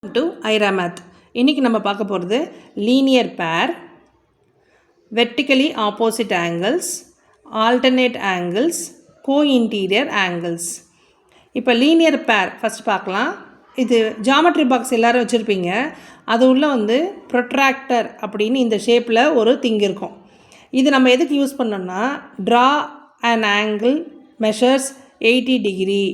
to IRAMath. இன்னைக்கு நம்ம பார்க்க போகிறது linear pair, vertically opposite angles, alternate angles, co-interior angles. இப்போ linear pair ஃபஸ்ட் பார்க்கலாம். இது ஜாமெட்ரி பாக்ஸ் எல்லாரும் வச்சுருப்பீங்க. அது உள்ள ப்ரொட்ராக்டர் அப்படின்னு இந்த ஷேப்பில் ஒரு திங் இருக்கும். இது நம்ம எதுக்கு யூஸ் பண்ணோம்னா draw an angle measures 80 degree,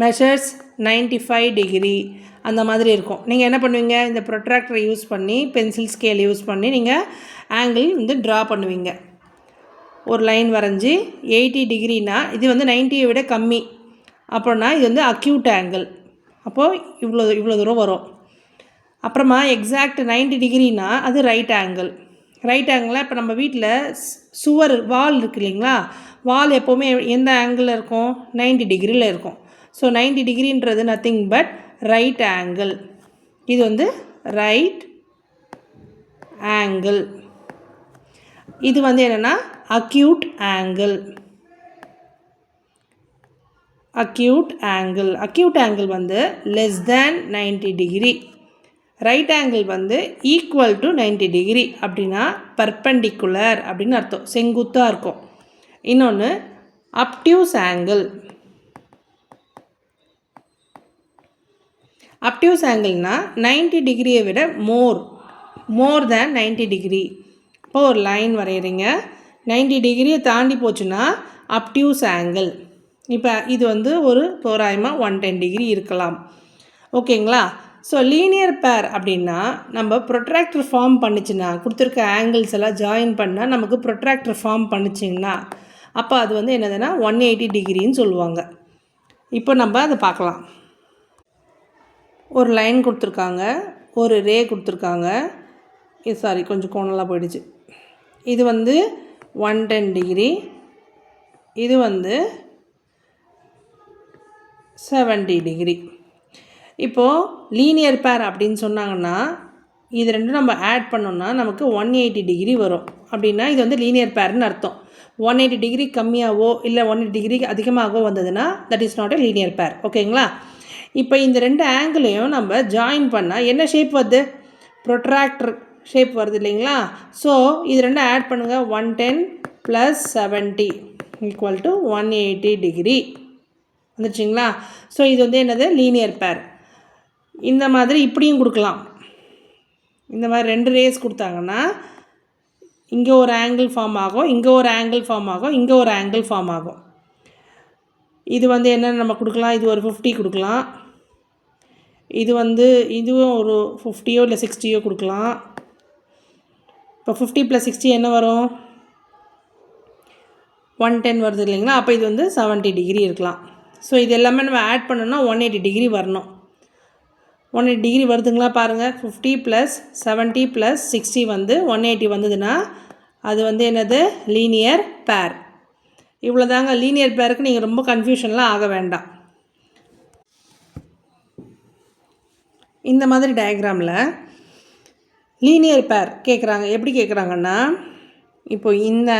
measures 95 degree அந்த மாதிரி இருக்கும். நீங்கள் என்ன பண்ணுவீங்க, இந்த ப்ரொட்ராக்டரை யூஸ் பண்ணி பென்சில் ஸ்கேல் யூஸ் பண்ணி நீங்கள் ஆங்கிள் ட்ரா பண்ணுவீங்க. ஒரு லைன் வரைஞ்சி 80 டிகிரினா இது 90 விட கம்மி அப்படின்னா இது அக்யூட் ஆங்கிள். அப்போது இவ்வளோ தூரம் வரும். அப்புறமா எக்ஸாக்ட் 90 டிகிரினா அது ரைட் ஆங்கிள். ரைட் ஆங்கிளாக இப்போ நம்ம வீட்டில் சுவர் வால் இருக்குது இல்லைங்களா, வால் எப்போவுமே எந்த ஆங்கிளில் இருக்கும், 90 டிகிரியில் இருக்கும். ஸோ 90 டிகிரின்றது நத்திங் பட் ரைட் ஆங்கிள். இது ரைட் ஆங்கிள். இது என்னென்னா acute angle. Acute angle. Acute angle less than 90 degree. Right angle equal to 90 degree அப்படின்னா பர்பெண்டிகுலர் அப்படின்னு அர்த்தம், செங்குத்தாக இருக்கும். இன்னொன்று அப்டியூஸ் ஆங்கிள். அப்டியூஸ் ஆங்கிள்னா 90 டிகிரியை விட மோர் தேன் 90 டிகிரி. இப்போ ஒரு லைன் வரைகிறீங்க, 90 டிகிரியை தாண்டி போச்சுன்னா அப்டியூஸ் ஆங்கிள். இப்போ இது ஒரு தோராயமாக 110 டிகிரி இருக்கலாம். ஓகேங்களா? ஸோ லீனியர் பேர் அப்படின்னா நம்ம ப்ரொட்ராக்டர் ஃபார்ம் பண்ணிச்சுன்னா, கொடுத்துருக்க ஆங்கிள்ஸ் எல்லாம் ஜாயின் பண்ணால் நமக்கு ப்ரொட்ராக்டர் ஃபார்ம் பண்ணிச்சிங்கன்னா அப்போ அது என்னதுன்னா 180 டிகிரின்னு சொல்லுவாங்க. இப்போ நம்ம அதை பார்க்கலாம். ஒரு லைன் கொடுத்துருக்காங்க, ஒரு ரே கொடுத்துருக்காங்க. சாரி, கொஞ்சம் கோணலாக போயிடுச்சு. இது 110 டிகிரி, இது 70 டிகிரி. இப்போது லீனியர் பேர் அப்படின்னு சொன்னாங்கன்னா இது ரெண்டும் நம்ம ஆட் பண்ணோம்னா நமக்கு 180 டிகிரி வரும். அப்படின்னா இது லீனியர் பேர்னு அர்த்தம். 180 டிகிரி கம்மியாகவோ இல்லை 180 டிகிரி அதிகமாகவோ வந்ததுன்னா that is not a linear பேர். ஓகேங்களா? இப்போ இந்த ரெண்டு ஆங்கிளையும் நம்ம ஜாயின் பண்ணால் என்ன ஷேப் வருது, ப்ரொட்ராக்டர் ஷேப் வருது இல்லைங்களா? ஸோ இது ரெண்டும் ஆட் பண்ணுங்கள். 110 + 70 ஈக்குவல் டு 180 டிகிரி வந்துடுச்சிங்களா? ஸோ இது என்னது, லீனியர் பேர். இந்த மாதிரி இப்படியும் கொடுக்கலாம். இந்த மாதிரி ரெண்டு ரேஸ் கொடுத்தாங்கன்னா இங்கே ஒரு ஆங்கிள் ஃபார்ம் ஆகும், இங்கே ஒரு ஆங்கிள் ஃபார்ம் ஆகும், இங்கே ஒரு ஆங்கிள் ஃபார்ம் ஆகும். இது என்னென்னு நம்ம கொடுக்கலாம், இது ஒரு 50 கொடுக்கலாம். இது இதுவும் ஒரு 50யோ இல்லை 60யோ கொடுக்கலாம். இப்போ 50 + 60 என்ன வரும், 110 வருது இல்லைங்களா? அப்போ இது 70 டிகிரி இருக்கலாம். ஸோ இது எல்லாமே நம்ம ஆட் பண்ணோன்னா 180 டிகிரி வரணும். 180 டிகிரி வருதுங்களா பாருங்கள். 50 + 70 + 60 180 வந்ததுன்னா அது என்னது, லீனியர் பேர். இவ்வளோ தாங்க லீனியர் பேருக்கு. நீங்கள் ரொம்ப கன்ஃபியூஷன்லாம் ஆக வேண்டாம். இந்த மாதிரி டயக்ராமில் லீனியர் பேர் கேட்குறாங்க. எப்படி கேட்குறாங்கன்னா, இப்போ இந்த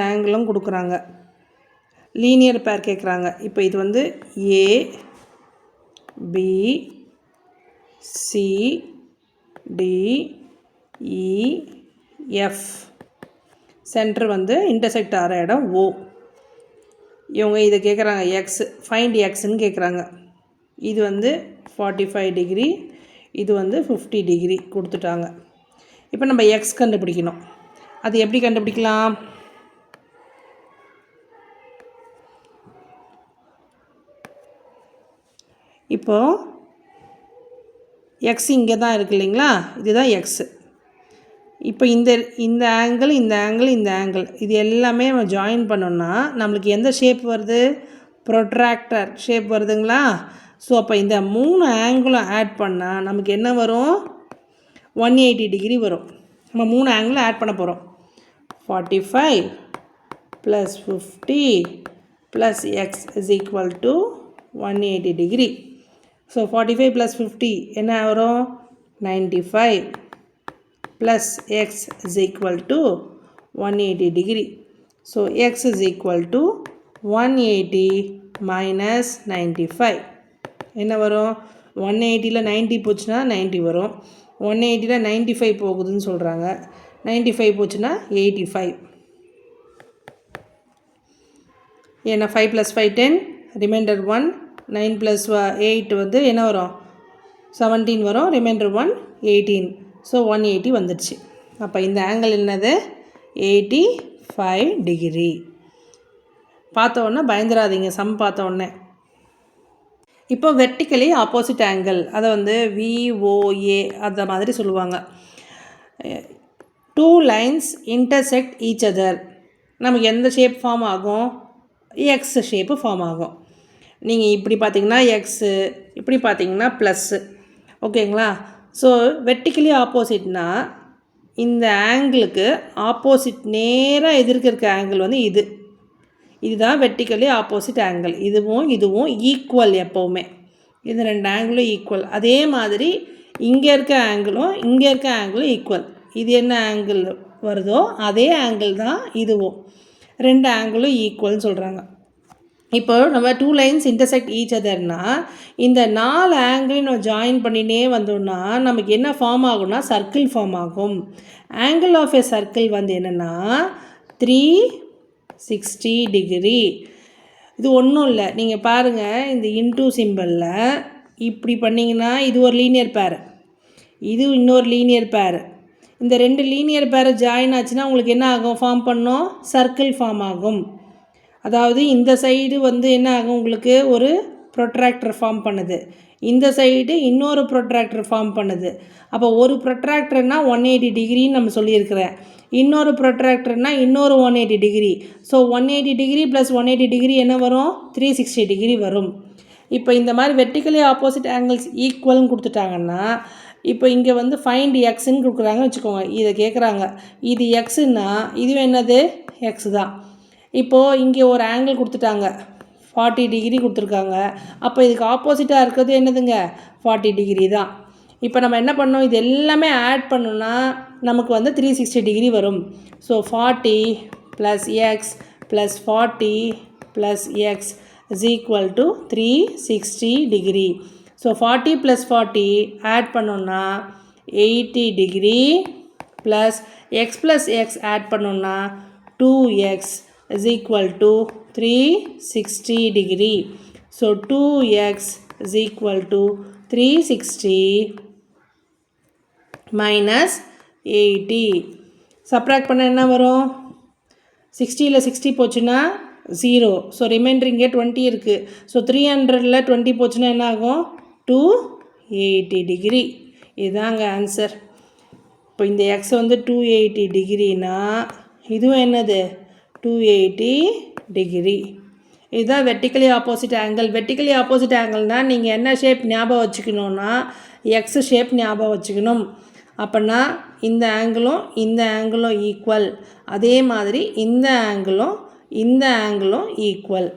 ஆங்கிளும் கொடுக்குறாங்க. லீனியர் பேர் கேட்குறாங்க. இப்போ இது A B C D E F. Center intersect ஆகிற இடம் ஓ. இவங்க இதை கேட்குறாங்க, எக்ஸ் ஃபைண்ட் எக்ஸ்ன்னு கேட்குறாங்க. இது 45 டிகிரி, இது 50 டிகிரி கொடுத்துட்டாங்க. இப்போ நம்ம எக்ஸ் கண்டுபிடிக்கணும். அது எப்படி கண்டுபிடிக்கலாம், இப்போது எக்ஸ் இங்கே தான் இருக்குது இல்லைங்களா, இதுதான் எக்ஸு. இப்போ இந்த ஆங்கிள் இது எல்லாமே நம்ம ஜாயின் பண்ணோன்னா நம்மளுக்கு எந்த ஷேப் வருது, ப்ரொட்ராக்டர் ஷேப் வருதுங்களா? ஸோ அப்போ இந்த 3 ஆங்கிளும் ஆட் பண்ணால் நமக்கு என்ன வரும், 180 டிகிரி வரும். நம்ம 3 ஆங்கிளும் ஆட் பண்ண போகிறோம். 45 + 50 + x = 180 டிகிரி. ஸோ 45 + 50 என்ன வரும், 95 + x = 180 டிகிரி. ஸோ x = 180 - 95 என்ன வரும், 180ல் 90 போச்சுன்னா 90 வரும். 180ல் 95 போகுதுன்னு சொல்கிறாங்க. 95 போச்சுன்னா 85. ஏன்னா 5 + 5 10, ரிமைண்டர் 1, 9 + 8 வந்து என்ன வரும் 17 வரும், ரிமைண்டர் 1 18. ஸோ 180 வந்துடுச்சு. அப்போ இந்த ஆங்கிள் என்னது 85 டிகிரி. பார்த்த உடனே பயந்துடாதீங்க சம் பார்த்த உடனே. இப்போ வெர்டிக்கலி ஆப்போசிட் ஆங்கிள் அதை வந்து VOA அந்த மாதிரி சொல்லுவாங்க. 2 lines intersect each other. நமக்கு எந்த ஷேப் ஃபார்ம் ஆகும், எக்ஸ் ஷேப்பு ஃபார்ம் ஆகும். நீங்கள் இப்படி பார்த்தீங்கன்னா எக்ஸு, இப்படி பார்த்தீங்கன்னா ப்ளஸ்ஸு. ஓகேங்களா? ஸோ வெர்டிக்கலி ஆப்போசிட்னா இந்த ஆங்கிளுக்கு ஆப்போசிட் நேராக எதிர்க்க இருக்க ஆங்கிள் வந்து இதுதான் வெர்டிக்கலி ஆப்போசிட் ஆங்கிள். இதுவும் ஈக்குவல் எப்போவுமே. இது 2 ஆங்கிளும் ஈக்குவல். அதே மாதிரி இங்கே இருக்க ஆங்கிளும் ஈக்குவல். இது என்ன ஆங்கிள் வருதோ அதே ஆங்கிள் தான் இதுவும். 2 ஆங்கிளும் ஈக்குவல்னு சொல்கிறாங்க. இப்போ நம்ம 2 lines intersect each otherனா இந்த 4 ஆங்கிளையும் நம்ம ஜாயின் பண்ணினே வந்தோம்னா நமக்கு என்ன ஃபார்ம் ஆகும்னா சர்க்கிள் ஃபார்ம் ஆகும். ஆங்கிள் ஆஃப் எ சர்க்கிள் வந்து என்னென்னா 360 டிகிரி. இது ஒன்றும் இல்லை, நீங்கள் பாருங்கள் இந்த இன்டூ சிம்பிளில் இப்படி பண்ணிங்கன்னா இது ஒரு லீனியர் பேர், இது இன்னொரு லீனியர் பேர். இந்த 2 லீனியர் பேரை ஜாயின் ஆச்சுன்னா உங்களுக்கு என்ன ஆகும், ஃபார்ம் பண்ணோம் சர்க்கிள் ஃபார்ம் ஆகும். அதாவது இந்த சைடு வந்து என்ன ஆகும், உங்களுக்கு ஒரு ப்ரொட்ராக்டர் ஃபார்ம் பண்ணுது, இந்த சைடு இன்னொரு ப்ரொட்ராக்டர் ஃபார்ம் பண்ணுது. அப்போ ஒரு ப்ரொட்ராக்டர்னால் 180 டிகிரின்னு நம்ம சொல்லியிருக்கிறேன், இன்னொரு ப்ரொட்ராக்டர்னால் இன்னொரு 180 degree. So 180 degree plus 180 degree என்ன வரும், 360 டிகிரி வரும். இப்போ இந்த மாதிரி வெர்டிக்கலி ஆப்போசிட் ஆங்கிள்ஸ் ஈக்குவல்னு கொடுத்துட்டாங்கன்னா இப்போ இங்கே வந்து ஃபைண்ட் எக்ஸ்ன்னு கொடுக்குறாங்கன்னு வச்சுக்கோங்க. இதை கேட்குறாங்க, இது எக்ஸுன்னா இதுவும் என்னது எக்ஸ் தான். இப்போது இங்கே ஒரு ஆங்கிள் கொடுத்துட்டாங்க 40 டிகிரி கொடுத்துருக்காங்க. அப்போ இதுக்கு ஆப்போசிட்டாக இருக்கிறது என்னதுங்க 40 டிகிரி தான். இப்போ நம்ம என்ன பண்ணோம், இது எல்லாமே ஆட் பண்ணோன்னா நமக்கு வந்து 360 டிகிரி வரும். So 40 + x + 40 + x is equal to 360 degree. So 40 + 40 add பண்ணோன்னா 80 degree plus x + x add பண்ணோன்னா 2x is equal to 360 degree. So 2x is equal to 360 minus 80. Subtract பண்ண என்ன வரும், 60ல் 60 போச்சுன்னா 0. ஸோ ரிமைண்டர் இங்கே 20 இருக்குது. ஸோ 300ல் 20 போச்சுன்னா என்ன ஆகும் 280 டிகிரி. இதுதாங்க ஆன்சர். இப்போ இந்த எக்ஸ் வந்து 280 டிகிரினா இதுவும் என்னது 280 டிகிரி. இதுதான் vertically opposite angle. Vertically opposite ஆங்கிள்னால் நீங்கள் என்ன ஷேப் ஞாபகம் வச்சுக்கணுன்னா எக்ஸ் ஷேப் ஞாபகம் வச்சுக்கணும். அப்படின்னா இந்த ஆங்கிளும் ஈக்குவல், அதே மாதிரி இந்த ஆங்கிளும் ஈக்குவல்.